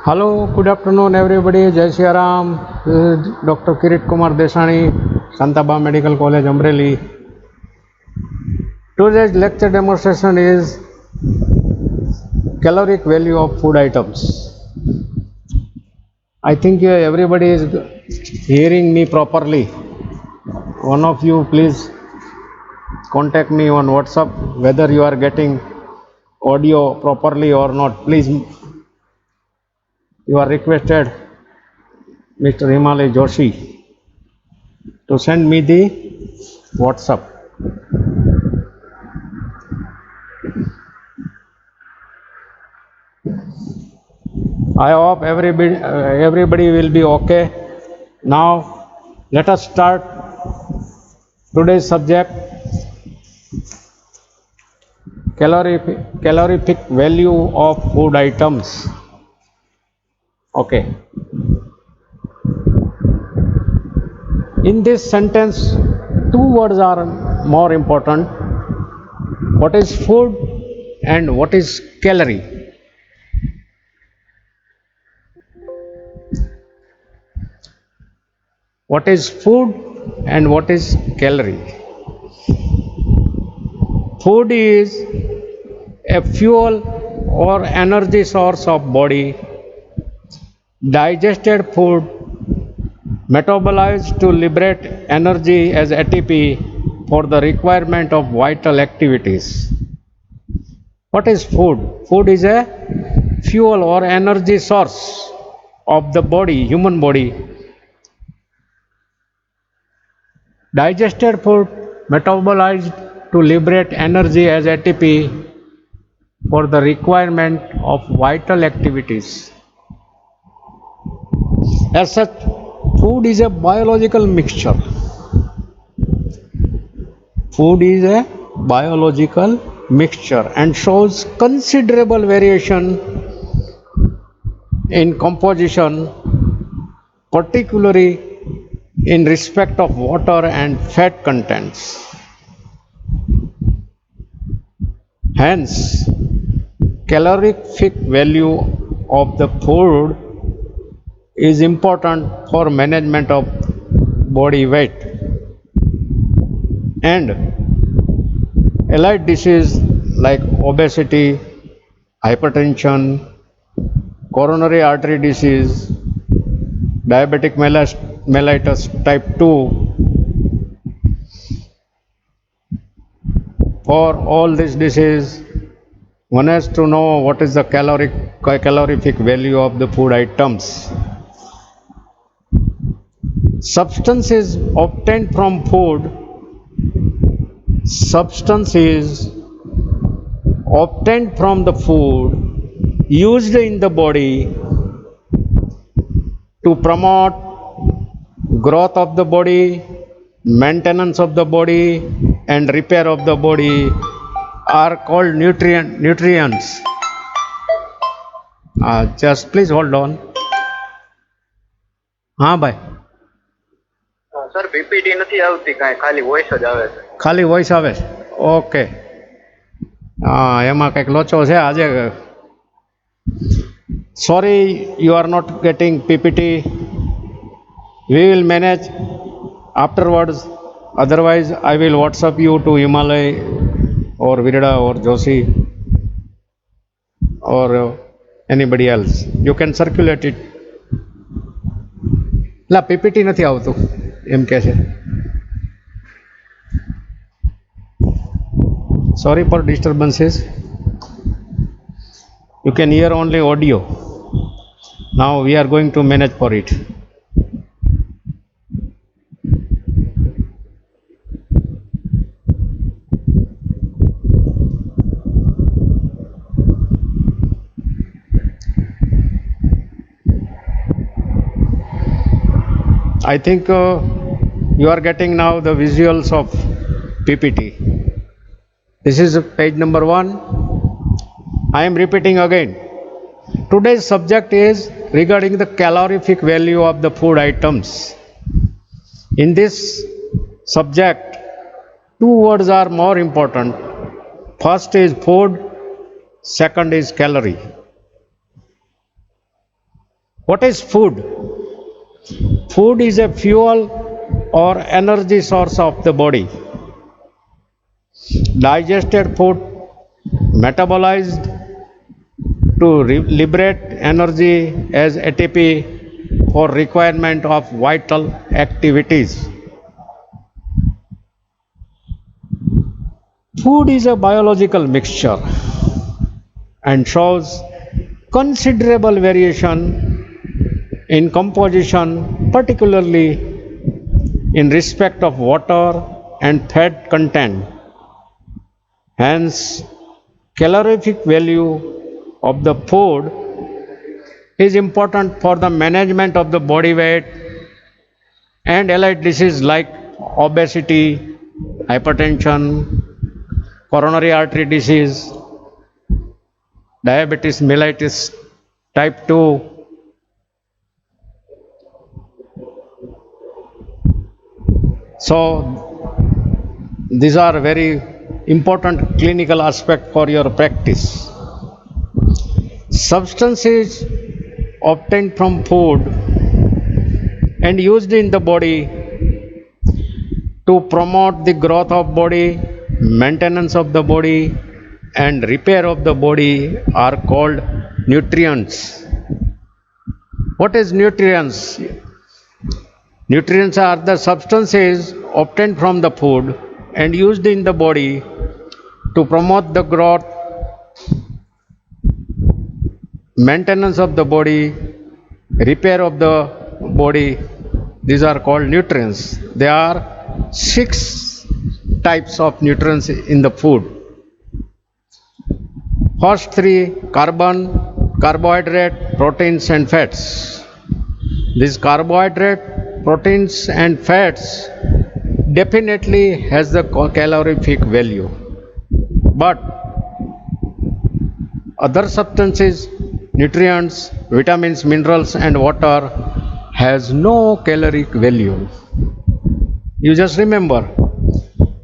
Hello, good afternoon, everybody. Jai Shri Ram. This is Dr. Kirit Kumar Desani, Santaba Medical College, Amreli. Today's lecture demonstration is caloric value of food items. I think everybody is hearing me properly. One of you, please contact me on WhatsApp whether you are getting audio properly or not. Please, you are requested, Mr. Himalay Joshi, to send me the WhatsApp. I hope everybody will be okay. Now, let us start today's subject, calorific value of food items. Okay. In this sentence, two words are more important. What is food and what is calorie? What is food and what is calorie? Food is a fuel or energy source of body. Digested food metabolized to liberate energy as ATP for the requirement of vital activities. What is food? Food is a fuel or energy source of the body, human body. Digested food metabolized to liberate energy as ATP for the requirement of vital activities. As such, food is a biological mixture. Food is a biological mixture and shows considerable variation in composition, particularly in respect of water and fat contents. Hence, calorific value of the food is important for management of body weight and allied diseases like obesity, hypertension, coronary artery disease, diabetic mellitus type 2. For all this disease, one has to know what is the calorific value of the food items. Substances obtained from food, substances obtained from the food used in the body to promote growth of the body, maintenance of the body and repair of the body are called nutrients. Just please hold on. हाँ भाई sir PPT નથી આવતી કાંઈ ખાલી voice જ આવે છે. ખાલી વોઇસ આવે છે ઓકે એમાં કંઈક લોચો છે આજે sorry you are not getting PPT we will manage afterwards, otherwise I will WhatsApp you to Himalay or Virida or Joshi or anybody else. You can circulate it. લા પીપીટી નથી આવતું એમ કહે છે. Sorry for disturbances. You can hear only audio. Now we are going to manage for it. I think you are getting now the visuals of PPT. This is page number 1. I am repeating again. Today's subject is regarding the calorific value of the food items. In this subject, two words are more important. First is food, second is calorie. What is food? Food is a fuel or energy source of the body. Digested food metabolized to liberate energy as ATP for requirement of vital activities. Food is a biological mixture and shows considerable variation in composition, particularly in respect of water and fat content. Hence, calorific value of the food is important for the management of the body weight and allied diseases like obesity, hypertension, coronary artery disease, diabetes mellitus type 2. So, these are very important clinical aspect for your practice. Substances obtained from food and used in the body to promote the growth of body, maintenance of the body and repair of the body are called nutrients. What is nutrients? Nutrients are the substances obtained from the food and used in the body to promote the growth, maintenance of the body, repair of the body. These are called nutrients. There are 6 types of nutrients in the food. First 3: carbon, carbohydrate, proteins and fats. These carbohydrate, proteins and fats definitely has the calorific value, but other substances, nutrients, vitamins, minerals and water has no caloric value. You just remember,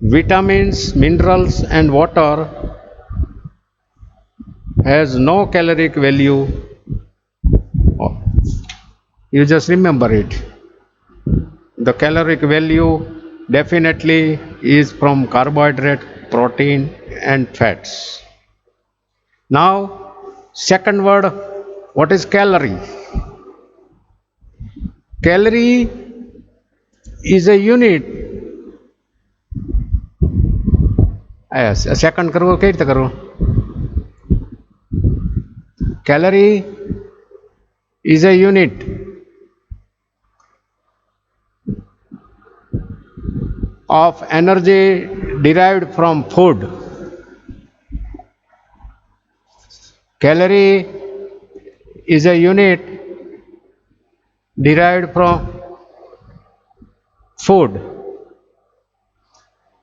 vitamins, minerals and water has no caloric value. You just remember it. The caloric value definitely is from carbohydrate, protein and fats. Now, second word, what is calorie? Calorie is a unit. Yes, a second करो कई तो करो. Calorie is a unit of energy derived from food. Calorie is a unit derived from food.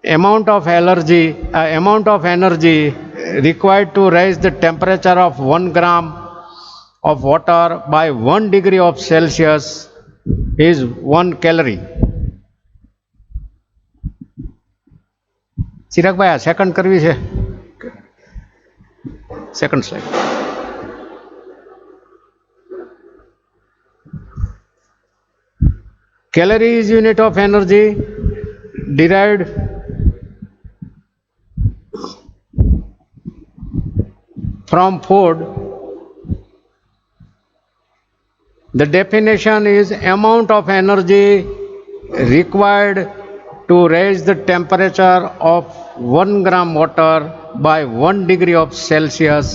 Amount of energy required to raise the temperature of 1 gram of water by 1 degree of Celsius is 1 calorie. चिराग भाई second करवी છે second slide. Calorie is unit of energy derived from food. The definition is amount of energy required to raise the temperature of 1 gram water by 1 degree of Celsius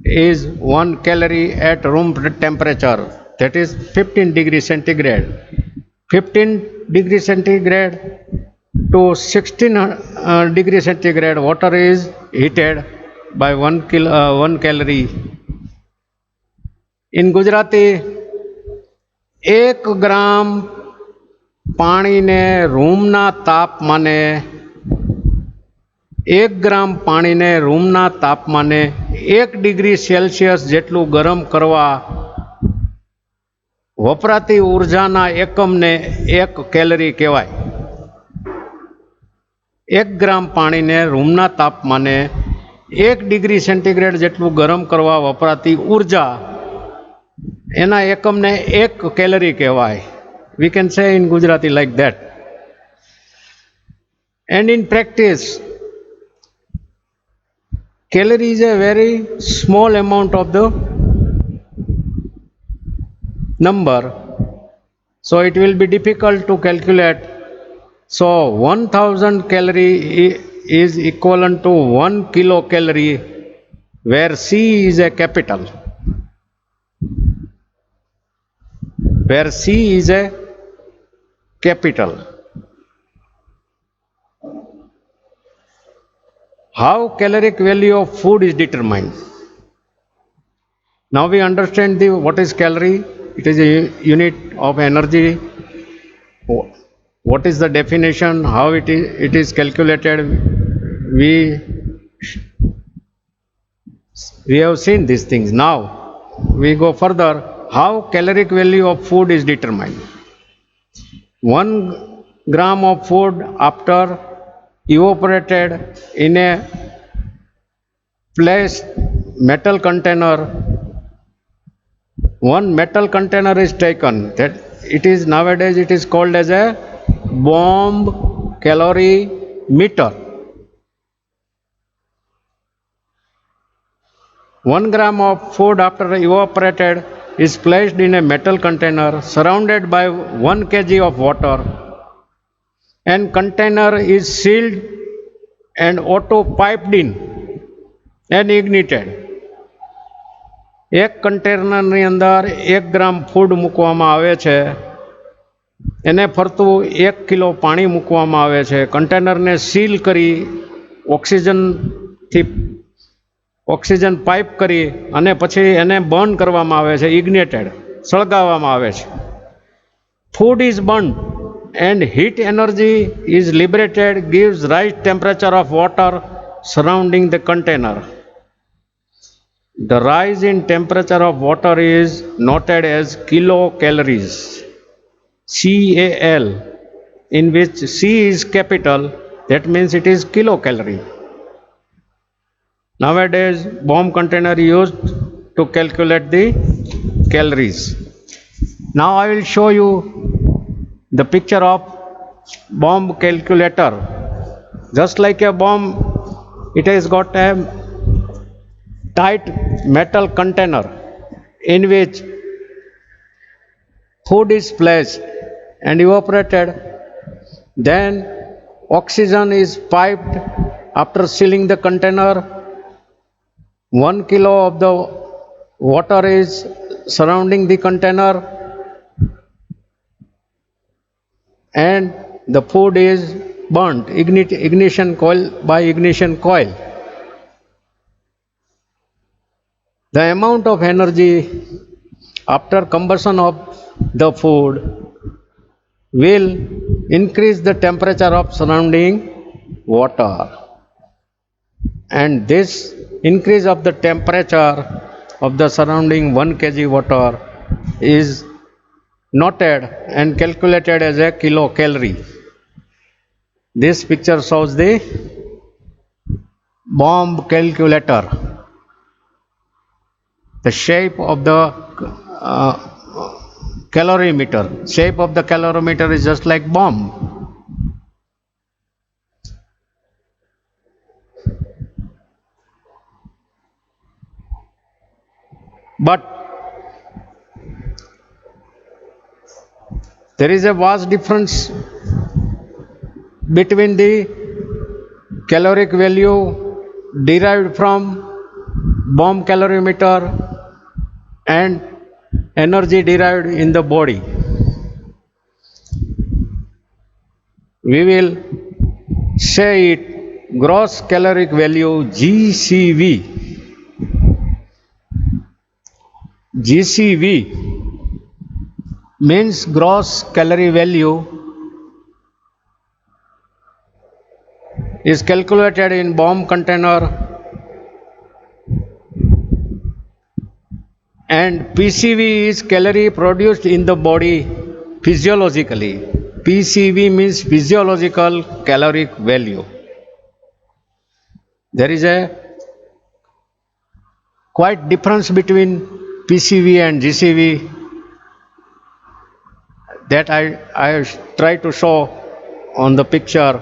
is 1 calorie at room temperature, that is 15 degrees centigrade. 15 degrees centigrade to 16 degrees centigrade water is heated by 1 calorie. In Gujarati, 1 ગ્રામ પાણીને રૂમના તાપમાને 1 ગ્રામ પાણીને રૂમના તાપમાને 1 degree Celsius જેટલું ગરમ કરવા વપરાતી ઉર્જાના એકમને 1 કેલરી કહેવાય. 1 ગ્રામ પાણીને રૂમના તાપમાને 1 ડિગ્રી સેન્ટીગ્રેડ જેટલું ગરમ કરવા વપરાતી ઉર્જા એના એકમને 1 કેલરી કહેવાય. We can say in Gujarati like that. And in practice, calorie is a very small amount of the number, so it will be difficult to calculate. So 1000 calorie is equivalent to 1 kilocalorie, where C is a capital. Where C is a capital. How caloric value of food is determined? Now we understand what is calorie. It is a unit of energy. What is the definition? How it is calculated? We have seen these things. Now we go further. How caloric value of food is determined? 1 gram of food after evaporated in a placed metal container, one metal container is taken. That it is nowadays it is called as a bomb calorie meter. 1 gram of food after evaporated is placed in a metal container surrounded by 1 kg of water, and container is sealed and auto piped in and ignited. એક કન્ટેનરની અંદર 1 ગ્રામ food મૂકવામાં આવે છે, એને ફરતું 1 kilo પાણી મૂકવામાં આવે છે, કન્ટેનરને સીલ કરી ઓક્સિજન પાઇપ કરી અને પછી એને બર્ન કરવામાં આવે છે, ઇગ્નેટેડ, સળગાવવામાં આવે છે. Food is burn and heat energy is liberated, gives rise temperature of water surrounding the container. The rise in temperature of water is noted as kilocalories, CAL, in which C is capital, that means it is kilocalorie. Nowadays bomb container used to calculate the calories. Now I will show you the picture of bomb calculator. Just like a bomb, it has got a tight metal container in which food is placed and evaporated. Then oxygen is piped after sealing the container. 1 kilo of the water is surrounding the container, and the food is burnt, ignition coil by ignition coil. The amount of energy after combustion of the food will increase the temperature of surrounding water, and this increase of the temperature of the surrounding 1 kg water is noted and calculated as a kilocalorie. This picture shows the bomb calculator. The shape of the calorimeter. Shape of the calorimeter is just like bomb. But there is a vast difference between the caloric value derived from bomb calorimeter and energy derived in the body. We will say it gross caloric value, GCV. GCV means gross calorie value is calculated in bomb container, and PCV is calorie produced in the body physiologically. PCV means physiological caloric value. There is a quite difference between PCV and GCV that I try to show on the picture.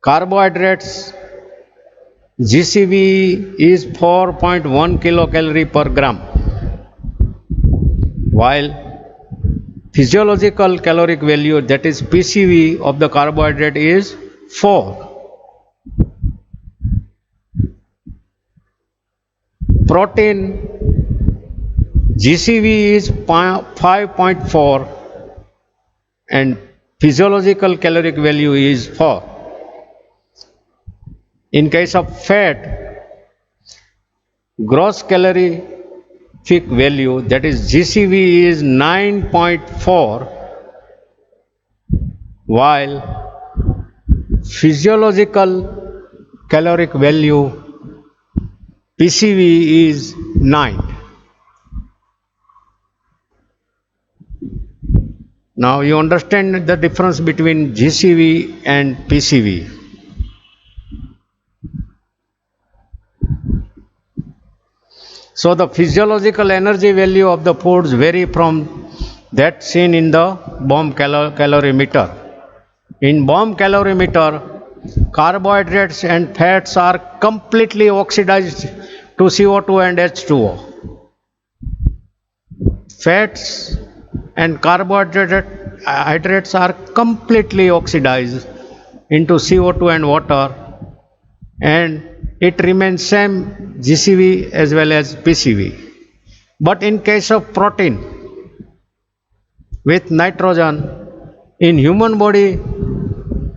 Carbohydrates GCV is 4.1 kilocalorie per gram, while physiological caloric value, that is PCV, of the carbohydrate is 4. Protein GCV is 5.4 and physiological caloric value is 4. In case of fat, gross calorific value, that is GCV, is 9.4, while physiological caloric value PCV is 9. Now you understand the difference between GCV and PCV. So the physiological energy value of the foods vary from that seen in the bomb calorimeter. In bomb calorimeter, carbohydrates and fats are completely oxidized to CO2 and H2O. Fats and carbohydrates are completely oxidized into CO2 and water, and it remains same GCV as well as PCV. But in case of protein with nitrogen, in human body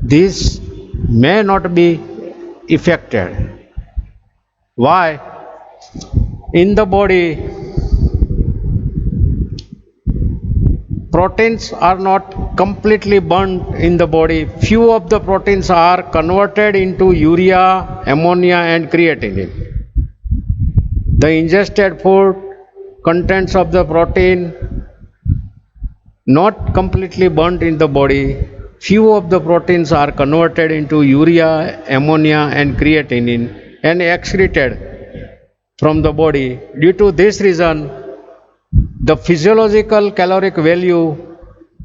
this may not be affected. Why? In the body, proteins are not completely burnt in the body. Few of the proteins are converted into urea, ammonia and creatinine. The ingested food contents of the protein not completely burnt in the body. Few of the proteins are converted into urea, ammonia and creatinine and excreted from the body. Due to this reason, the physiological caloric value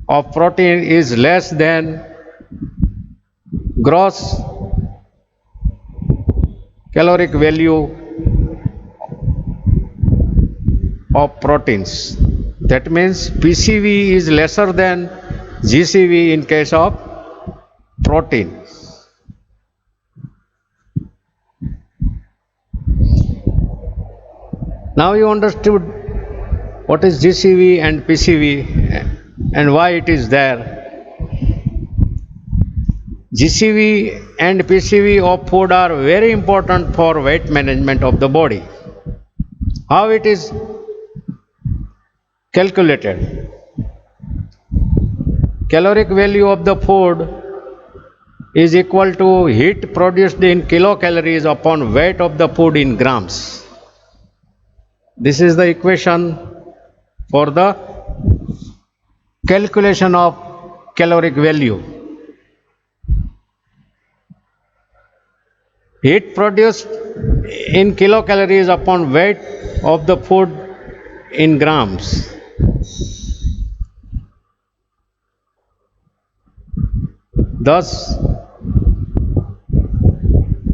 of protein is less than gross caloric value of proteins. That means PCV is lesser than GCV in case of protein. Now you understood what is GCV and PCV and why it is there. GCV and PCV of food are very important for weight management of the body. How it is calculated? Caloric value of the food is equal to heat produced in kilocalories upon weight of the food in grams. This is the equation for the calculation of caloric value. Heat produced in kilocalories upon weight of the food in grams. Thus,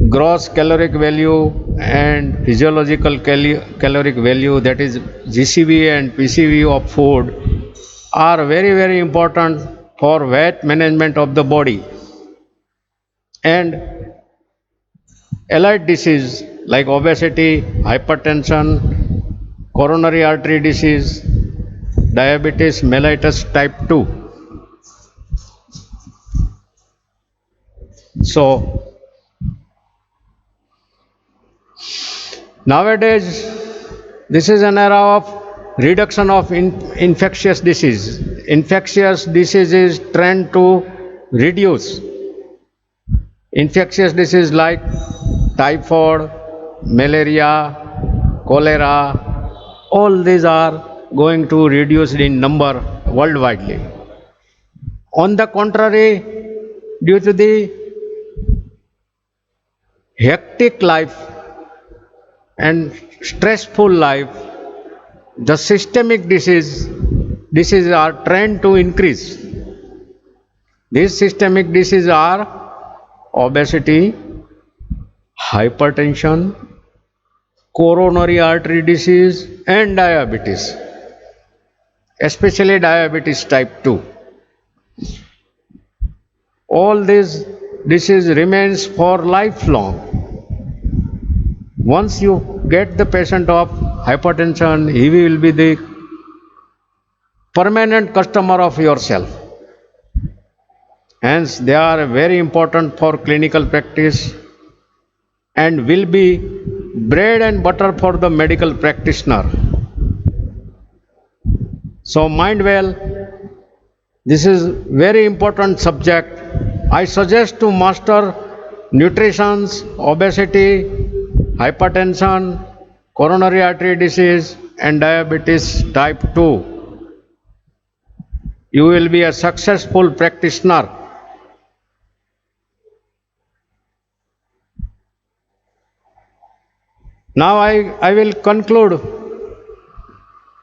gross caloric value and physiological caloric value, that is GCV and PCV of food, are very important for weight management of the body. And allied disease like obesity, hypertension, coronary artery disease, diabetes mellitus type 2. So nowadays this is an era of reduction of infectious disease. Infectious diseases trend to reduce. Infectious disease like typhoid, malaria, cholera, all these are going to reduce in number worldwide. On the contrary, due to the hectic life and stressful life, the systemic diseases are trend to increase. These systemic diseases are obesity, hypertension, coronary artery disease, and diabetes, especially diabetes type 2. All these disease remains for lifelong. Once you get the patient of hypertension, he will be the permanent customer of yourself. Hence, they are very important for clinical practice and will be bread and butter for the medical practitioner. So, mind well, this is very important subject. I suggest to master nutrition, obesity, hypertension, coronary artery disease, and diabetes type 2. You will be a successful practitioner. Now I will conclude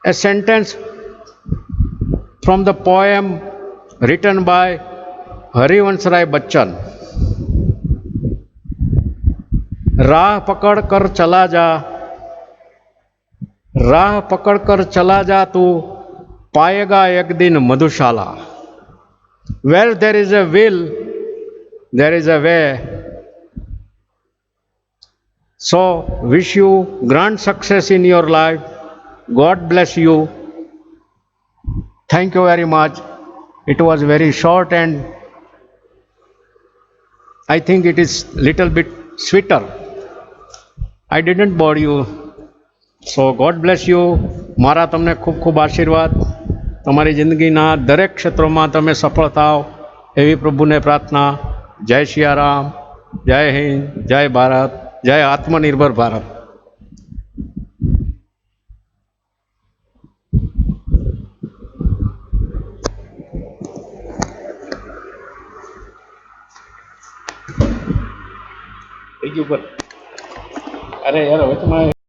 a sentence from the poem written by Harivansh Rai Bachchan. राह पकड़ कर चला जा, राह पकड़ कर चला जा तू, पाएगा एक दिन मधुशाला. Where there is a will, there is a way. So, wish you grand success in your life. God bless you. Thank you very much. It was very short and I think it is little bit sweeter. I didn't bore you. So God bless you. મારા તમને ખૂબ ખૂબ આશીર્વાદ. તમારી જિંદગીના દરેક ક્ષેત્રોમાં તમે સફળ થાઓ એવી પ્રભુને પ્રાર્થના. જય સિયારામ, જય હિન્દ, જય ભારત, જય આત્મનિર્ભર ભારત. થઈ ગયું પર. અરે યાર હવે તમારે